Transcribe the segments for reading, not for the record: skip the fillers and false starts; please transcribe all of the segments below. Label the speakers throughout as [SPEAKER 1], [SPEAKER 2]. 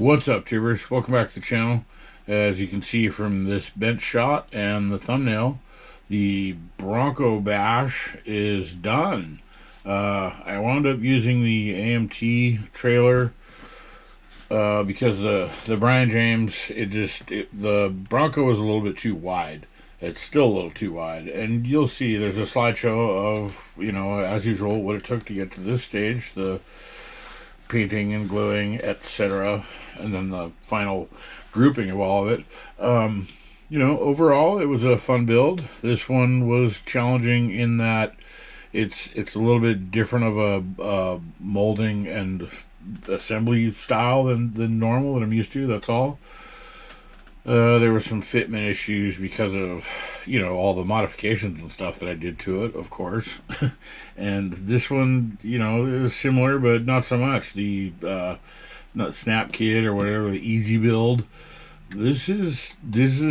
[SPEAKER 1] What's up, tubers? Welcome back to the channel. As you can see from this bench shot and the thumbnail, the Bronco Bash is done. I wound up using the AMT trailer because the Brian James, the Bronco was a little bit too wide. It's still a little too wide, and you'll see there's a slideshow of, as usual, what it took to get to this stage, the painting and gluing, etc., and then the final grouping of all of it. Overall it was a fun build. This one was challenging in that it's a little bit different of a molding and assembly style than normal that I'm used to. That's all. There were some fitment issues because of all the modifications and stuff that I did to it, of course. And this one, is similar, but not so much. The not Snap Kit or whatever, the Easy Build. This is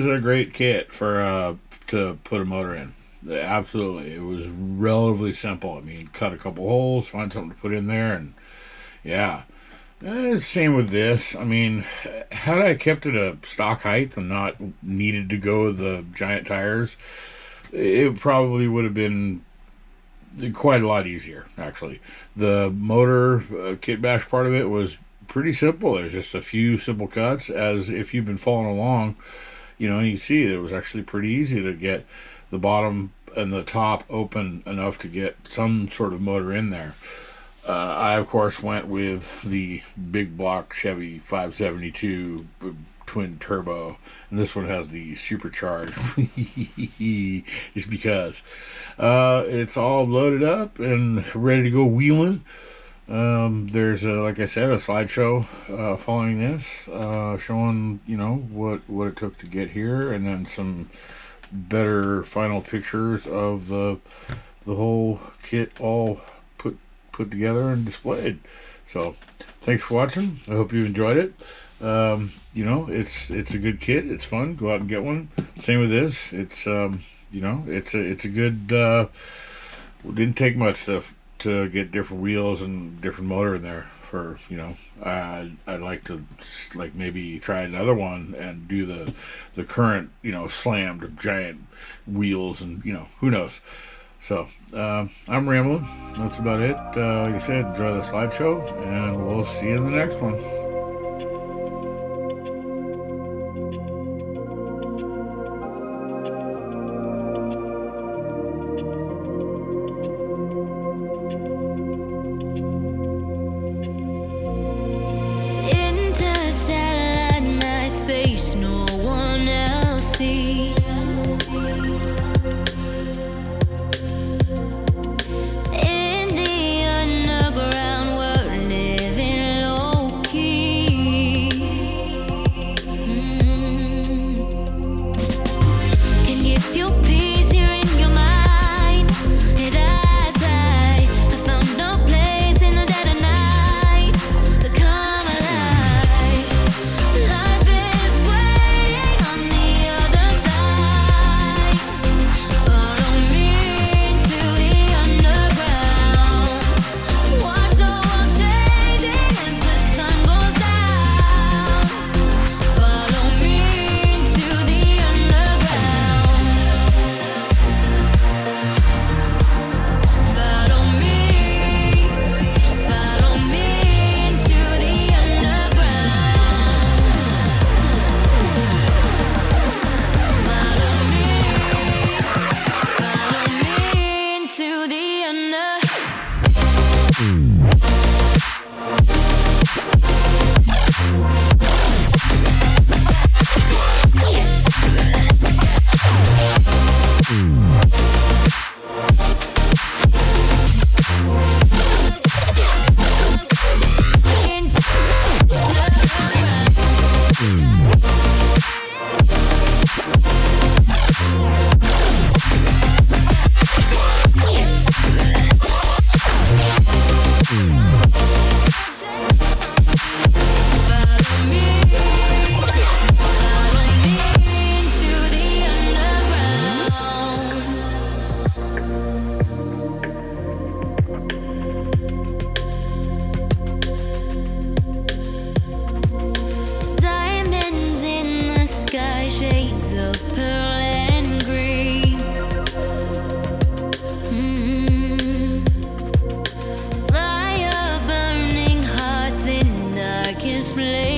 [SPEAKER 1] a great kit for to put a motor in. Absolutely, it was relatively simple. I mean, cut a couple holes, find something to put in there, and yeah. Same with this. I mean, had I kept it a stock height and not needed to go with the giant tires, it probably would have been quite a lot easier, actually. The motor kit bash part of it was pretty simple. There's just a few simple cuts. As if you've been following along, you see it was actually pretty easy to get the bottom and the top open enough to get some sort of motor in there. I, of course, went with the big block Chevy 572 twin turbo, and this one has the supercharged just because it's all loaded up and ready to go wheeling. There's like I said, a slideshow following this, showing what it took to get here, and then some better final pictures of the whole kit all put together and displayed. So thanks for watching. I hope you enjoyed it. It's a good kit. It's fun. Go out and get one. Same with this. It's it's a good didn't take much to get different wheels and different motor in there for I'd like to maybe try another one and do the current slammed giant wheels, and who knows. So, I'm rambling. That's about it. Like I said, enjoy the slideshow, and we'll see you in the next one.
[SPEAKER 2] Interstellar night space, no one else sees. display.